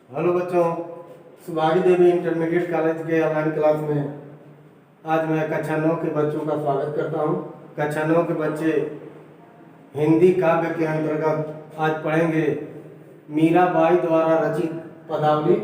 Hello बच्चों, सुभागी देवी intermediate college के online class में आज मैं कक्षा 9 के बच्चों का स्वागत करता हूं। कक्षा 9 के बच्चे हिंदी काव्य के अंतर्गत आज पढ़ेंगे मीराबाई द्वारा रचित पदावली।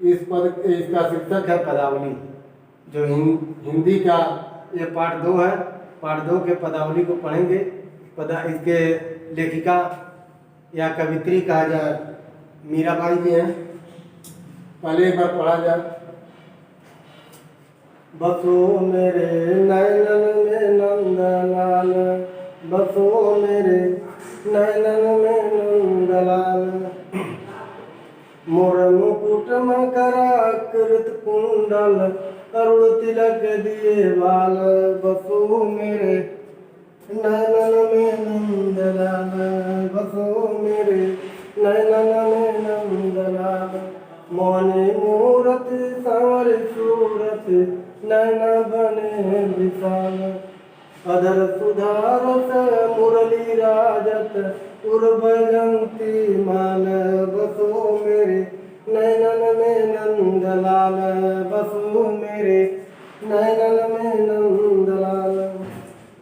इसका शीर्षक है पदावली। जो हिंदी का ये पाठ 2 है। पाठ 2 के पदावली को पढ़ेंगे। इसके लेखिका या कवित्री कहा जाए मीराबाई जी हैं। पहले एक बार पढ़ा जाए। बसो मेरे नैनन में नंदलाल, बसो मेरे नैनन में नंदलाल, मोर मुकुट मकराकृत कुंडल, अरुण तिलक दिए बाल, बसो मेरे नैनन में नंदलाल, बसो मेरे नैनन में नंदलाल, मोहनी मूरत सांवर सूरत, नैना बने विशाल, अधर सुधारत मुरली राजत, उर्वजंती माल, बसो मेरे नैनन में नंदलाल, बसो मेरे नैनन में नंदलाल,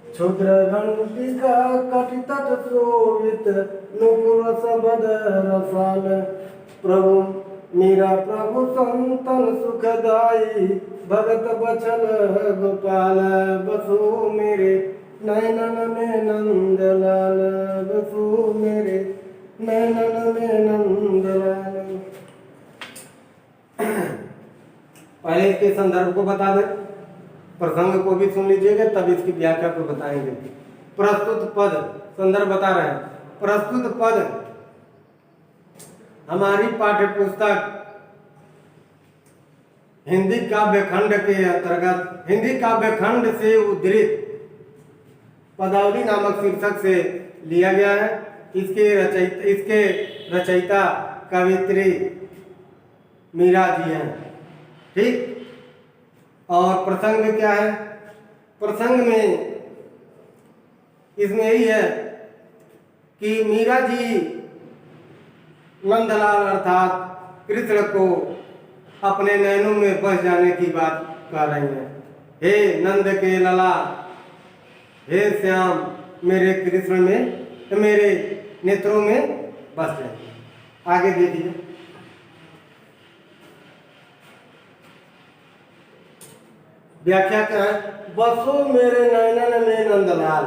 क्षुद्र घंटिका कटितट शोभित, नुपुर सबद रसाल, प्रभु मीरा प्रभु संतन सुखदाई, भगत बचल गोपाल, बसो मेरे नैनन में नंदलाल, बसो मेरे नैनन में नंदलाल। पहले इसके संदर्भ को बता दें, प्रसंग को भी सुन लीजिएगा, तब इसकी व्याख्या को बताएंगे। प्रस्तुत पद संदर्भ बता रहे हैं। प्रस्तुत पद हमारी पाठ्य पुस्तक हिंदी काव्य खंड के अंतर्गत हिंदी काव्य खंड से उद्धृत पदावली नामक शीर्षक से लिया गया है। इसके रचयिता कवित्री मीरा जी हैं। ठीक। और प्रसंग क्या है? प्रसंग में इसमें यही है कि मीरा जी नंदलाल अर्थात कृष्ण को अपने नैनों में बस जाने की बात कर रही हैं। हे नंद के लला, हे श्याम, मेरे कृष्ण में, मेरे नेत्रों में बस जाए। आगे देखिए। व्याख्या क्या है? बसो मेरे नैनन में नंदलाल,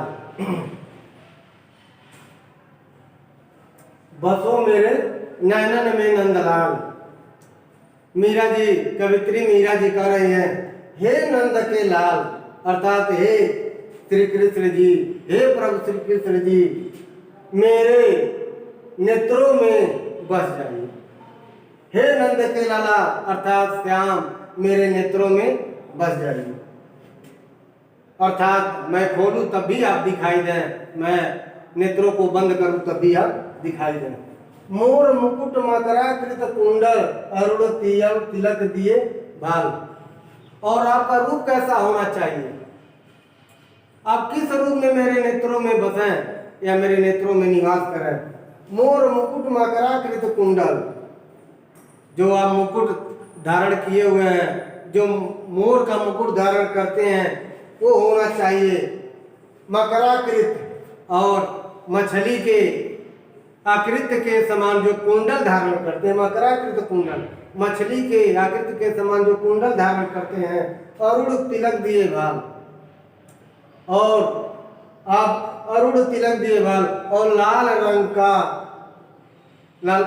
बसो मेरे नैनन में नंदलाल। मीरा जी, कवित्री मीरा जी कह रही हैं, हे नंद के लाल अर्थात हे श्री कृष्ण जी, हे प्रभु श्री कृष्ण जी, मेरे नेत्रों में बस जाइए। हे नंद के लाला अर्थात श्याम, मेरे नेत्रों में बस जाइए। अर्थात मैं खोलूं तब भी आप दिखाई दें, मैं नेत्रों को बंद करूं तब भी आप दिखाई दें। मोर मुकुट मकराकृत कुंडल, अरुण तिलक दिए बाल। और आपका रूप कैसा होना चाहिए? आप किस रूप में मेरे नेत्रों में बसें या मेरे नेत्रों में निवास करें? मोर मुकुट मकराकृत कुंडल, जो आप मुकुट धारण किए हुए हैं, जो मोर का मुकुट धारण करते हैं, वो होना चाहिए मकराकृत, और मछली के आकृति के समान जो कुंडल धारण करते हैं, मकराकृत कुंडल, मछली के आकृति के समान जो कुंडल धारण करते हैं, अरुण तिलक दिए बाल। और आप अरुण तिलक दिए बाल और लाल रंग का, लाल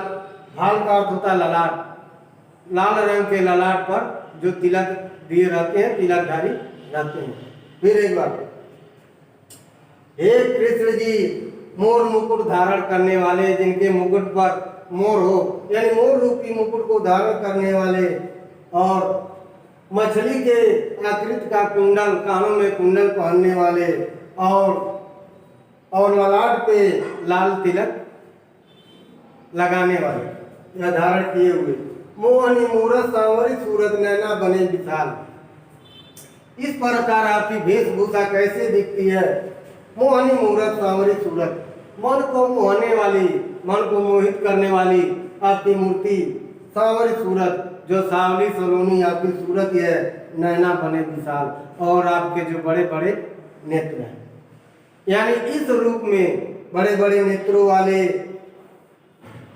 भाल का अर्थ होता है ललाट, लाल रंग के ललाट पर जो तिलक दिए रहते हैं, तिलकधारी रहते हैं। फिर एक बार, हे कृष्ण जी, मोर मुकुट धारण करने वाले, जिनके मुकुट पर मोर हो, यानी मोर रूपी मुकुट को धारण करने वाले, और मछली के आकृति का कुंडल, कानों में कुंडल पहनने वाले, और ललाट पे लाल तिलक लगाने वाले, या धारण किए हुए, मोहनी मूरत सांवरी सूरत, नैना बने विशाल। इस प्रकार आपकी वेशभूषा कैसे दिखती है? मोहनी मूरत सांवरी सूरत, मन को मोहने वाली मन को मोहित करने वाली आपकी मूर्ति, सांवरी सूरत, जो सांवली सलोनी आपकी सूरत है, नैना बने विशाल, और आपके जो बड़े बड़े नेत्र हैं। यानी इस रूप में बड़े बड़े नेत्रों वाले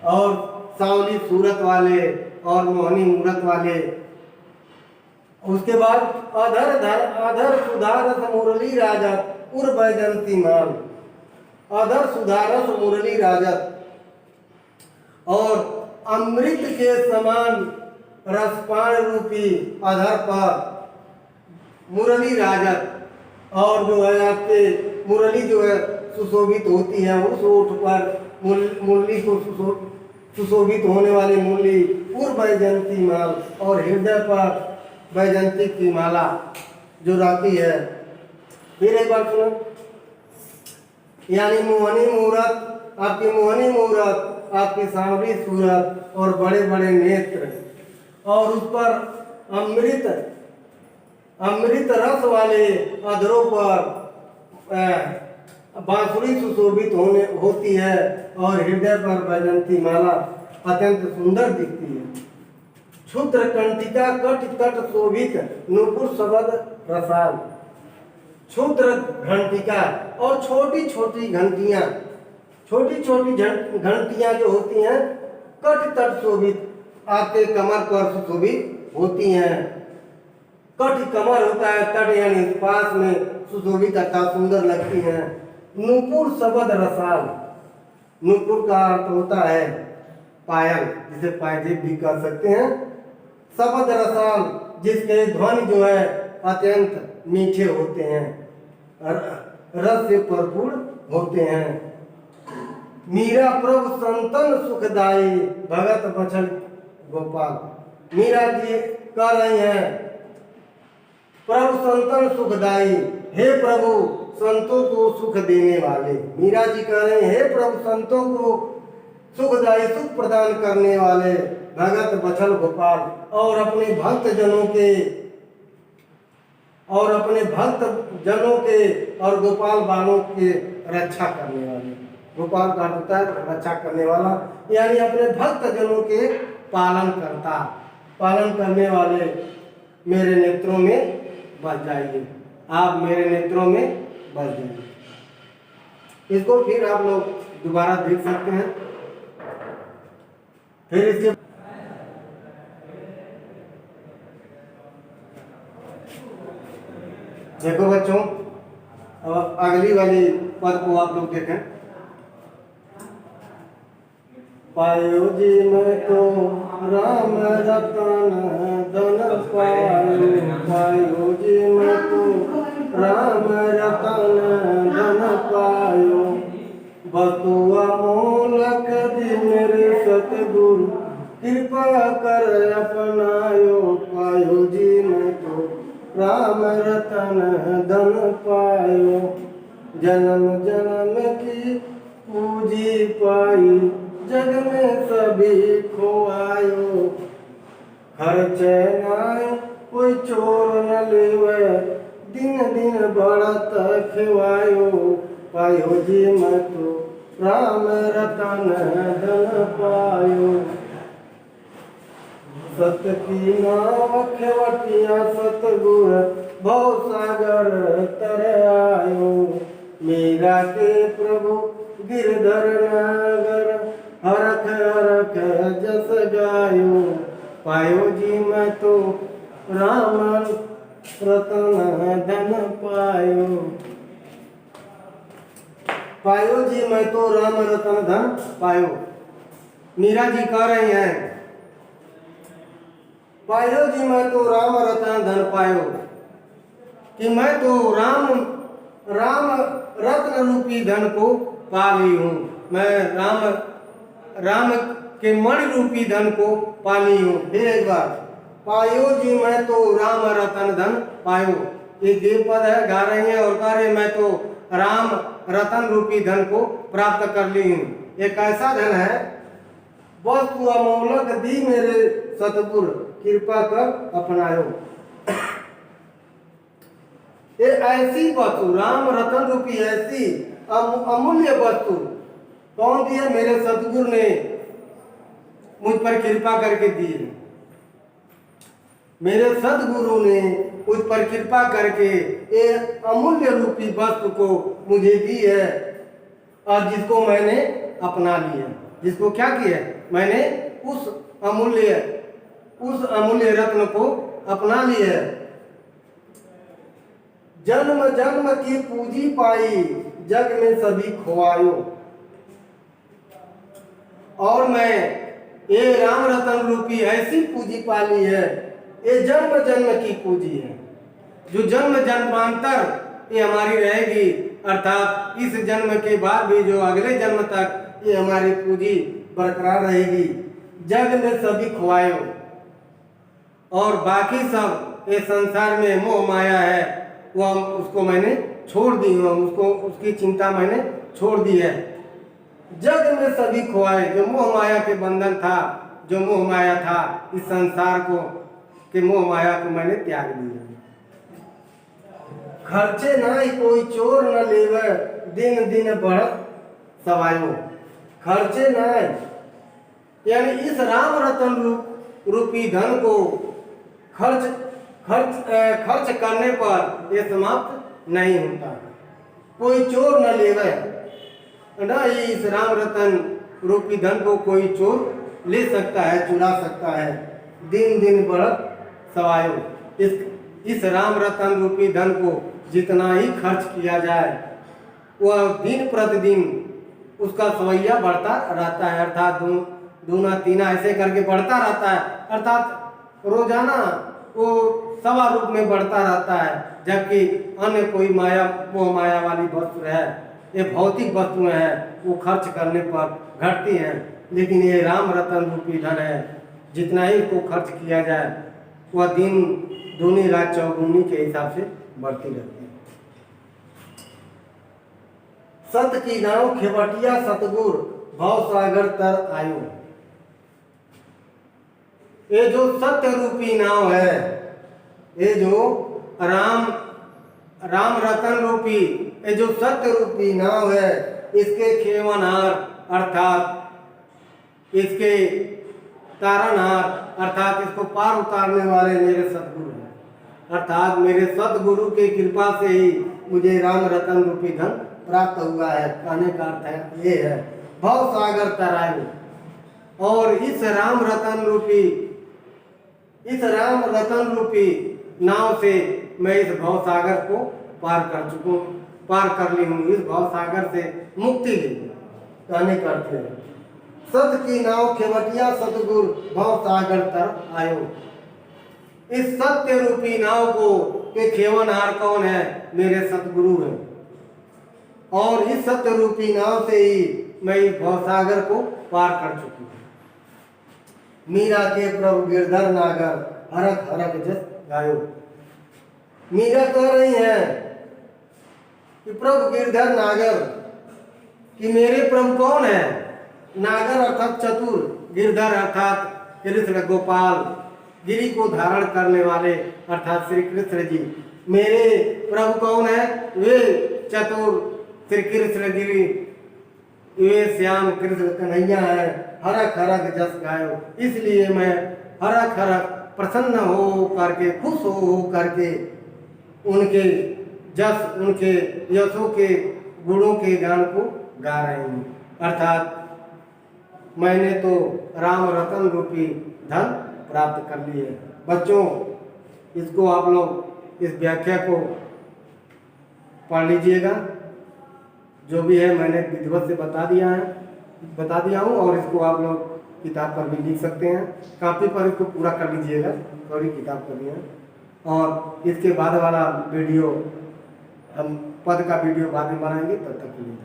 और सांवली सूरत वाले और मोहनी मूरत वाले। उसके बाद अधर सुधारस मुरली राजत उर बैजंती माल, अधर सुधारस मुरली राजत, और अमृत के समान रसपान रूपी अधर पर मुरली राजत, और जो है आपके मुरली जो है सुशोभित होती है, उस ओठ पर मुरली को सुशोभित होने वाली मुरली उर बैजंती माल, और हृदय पर बैजंती की माला जो रहती है। फिर एक बार सुनो, यानी मोहनी मूरत, आपकी मोहनी मूरत, आपकी सांवरी सूरत और बड़े बड़े नेत्र, और उस पर अमृत रस वाले अधरों पर बांसुरी सुशोभित होती है, और हृदय पर बैजंती माला अत्यंत सुंदर दिखती है। क्षुद्र कंटिका कट तट शोभित नूपुर शबद रसाल, क्षुद्र घंटिका और छोटी छोटी घंटियां, छोटी छोटी घंटियां जो होती हैं कट तट शोभित, आपके कमर पर सुशोभित होती हैं। कट कमर होता है, तट यानी पास में सुशोभित अर्थात सुंदर लगती हैं। नूपुर शबद रसाल, नूपुर का अर्थ होता है पायल, जिसे पायजेब भी कह सकते हैं। शबद रसाल, जिसके ध्वनि जो है अत्यंत मीठे होते हैं, रस से भरपूर होते हैं। मीरा प्रभु संतन सुखदाई भगत बचन गोपाल, मीरा जी कह रही हैं प्रभु संतन सुखदाई, हे प्रभु संतों को सुख देने वाले। मीरा जी कह रहे हैं हे प्रभु संतों को सुखदाई, सुख प्रदान करने वाले भगत बचल गोपाल, और अपने भक्त जनों के और गोपाल बालों के रक्षा करने वाले। गोपाल का होता है रक्षा करने वाला, यानी अपने भक्त जनों के पालन करने वाले मेरे नेत्रों में बस जाइए, आप मेरे नेत्रों में बस जाइए। इसको फिर आप लोग दोबारा देख सकते हैं। फिर इसके देखो बच्चों, अब अगली वाली पद को आप लोग देखें। पायो जी मैं तो राम रतन धन पायो, पायो जी मैं तो राम रतन धन पायो, बतुआ मोलक दी मेरे सतगुरु कृपा कर अपनायो। पायो जी मैं तो राम रतन धन पायो, जन्म जन्म की पूजी पाई, जग में सभी खोआयो। खर्चे नाय कोई चोर न लेवे, दिन दिन बढ़त खिवायो। पायो जी मैं तो राम रतन धन पायो, सत की नाव खेवटिया सतगुर भव सागर तर आयो। मीरा के प्रभु गिरधर नगर हरख हरख जस गायो। पायो जी मैं तो राम रतन धन पायो, पायो जी मैं तो राम रतन धन पायो। मीरा जी कह रही हैं पायो जी मैं तो राम रतन धन पायो, कि मैं तो राम रत्न रूपी धन को पा ली हूँ। मैं राम के मणि रूपी धन को पा ली हूँ। फिर एक बार, पायो जी मैं तो राम रतन धन पायो, ये देव पद है, गा रही है और कह रही मैं तो राम रतन रूपी धन को प्राप्त कर ली हूँ। एक ऐसा धन है, वस्तु अमोलक दी मेरे सतगुर कृपा कर अपनायो। ये ऐसी वस्तु, राम रतन रूपी ऐसी अमूल्य वस्तु कौन दिए? मेरे सतगुरु ने मुझ पर कृपा करके दिए। मेरे सतगुरु ने मुझ पर कृपा करके ये अमूल्य रूपी वस्तु को मुझे दी है, और जिसको मैंने अपना लिया। जिसको क्या किया? मैंने उस अमूल्य रत्न को अपना लिया है। जन्म जन्म की पूंजी पाई, जग में सभी खोआयो। और मैं ये राम रतन रूपी ऐसी पूंजी पाली है, ये जन्म जन्म की पूंजी है, जो जन्म जन्मांतर ये हमारी रहेगी। अर्थात इस जन्म के बाद भी जो अगले जन्म तक ये हमारी पूंजी बरकरार रहेगी। जग में सभी खोआयो, और बाकी सब ये संसार में मोह माया है, वो उसको मैंने छोड़ दी हूँ, उसकी चिंता मैंने छोड़ दी है। जग में सभी खोआए, जो मोह माया के बंधन था, जो मोह माया था इस संसार को के मोह माया को मैंने त्याग दिया। खर्चे नाई कोई चोर न लेवे, दिन दिन बढ़त सवायो। खर्चे नाई यानी इस राम रतन रूपी धन को खर्च करने पर यह समाप्त नहीं होता। कोई चोर न लेवे, न इस राम रतन रूपी धन को कोई चोर ले सकता है, चुरा सकता है। दिन दिन बढ़त सवायो, इस राम रतन रूपी धन को जितना ही खर्च किया जाए, वह दिन प्रतिदिन उसका सवैया बढ़ता रहता है। अर्थात दूना तीना ऐसे करके बढ़ता रहता है। अर्थात रोजाना वो सवा रूप में बढ़ता रहता है, जबकि अन्य कोई मोह माया वाली वस्तु है, ये भौतिक वस्तुएं हैं, वो खर्च करने पर घटती हैं। लेकिन ये राम रतन रूपी धन है, जितना ही इसको खर्च किया जाए वह दिन दूनी रात चौगुनी के हिसाब से बढ़ती रहती है। सत की नाव खेवटिया सतगुर, भव सागर तर आयो। ये जो सत्य रूपी नाव है, ये जो राम रतन रूपी ये जो सत्य रूपी नाव है, इसके खेवनहार अर्थात इसके तारणहार अर्थात इसको पार उतारने वाले मेरे सतगुरु हैं। अर्थात मेरे सतगुरु की कृपा से ही मुझे राम रतन रूपी धन प्राप्त हुआ है। कहने का अर्थ है ये है भव सागर तरायो। और इस राम रतन रूपी नाव से मैं इस भव सागर को पार कर ली हूँ। इस भव सागर से मुक्ति ली। कहने का अर्थ है सत की नाव खेवटिया सतगुर, भव सागर तर आयो। इस सत्य रूपी नाव को के खेवनहार कौन है? मेरे सतगुरु हैं। और इस सत्य रूपी नाव से ही मैं इस भवसागर को पार कर चुकी हूँ। मीरा के प्रभु गिरधर नागर, हरक हरक जस गायो। मीरा कह रही है कि प्रभु गिरधर नागर, कि मेरे प्रभु कौन है? नागर अर्थात चतुर, गिरधर अर्थात कृष्ण गोपाल, गिरी को धारण करने वाले अर्थात श्री कृष्ण जी। मेरे प्रभु कौन है? वे चतुर श्री कृष्ण गिरी, वे श्याम कृष्ण कन्हैया है। हरक हरक जस गायो। इसलिए मैं हरक हरक प्रसन्न हो करके, खुश हो करके उनके जस, उनके यशों के गुणों के गान को गा रही हूँ। अर्थात मैंने तो राम रतन रूपी धन प्राप्त कर लिए। बच्चों, इसको आप लोग इस व्याख्या को पढ़ लीजिएगा। जो भी है मैंने विधिवत से बता दिया हूँ, और इसको आप लोग किताब पर भी लिख सकते हैं। कॉपी पर इसको पूरा कर लीजिएगा, थोड़ी किताब कर दिया। और इसके बाद वाला वीडियो हम पद का वीडियो बाद में बनाएंगे। तब तक के लिए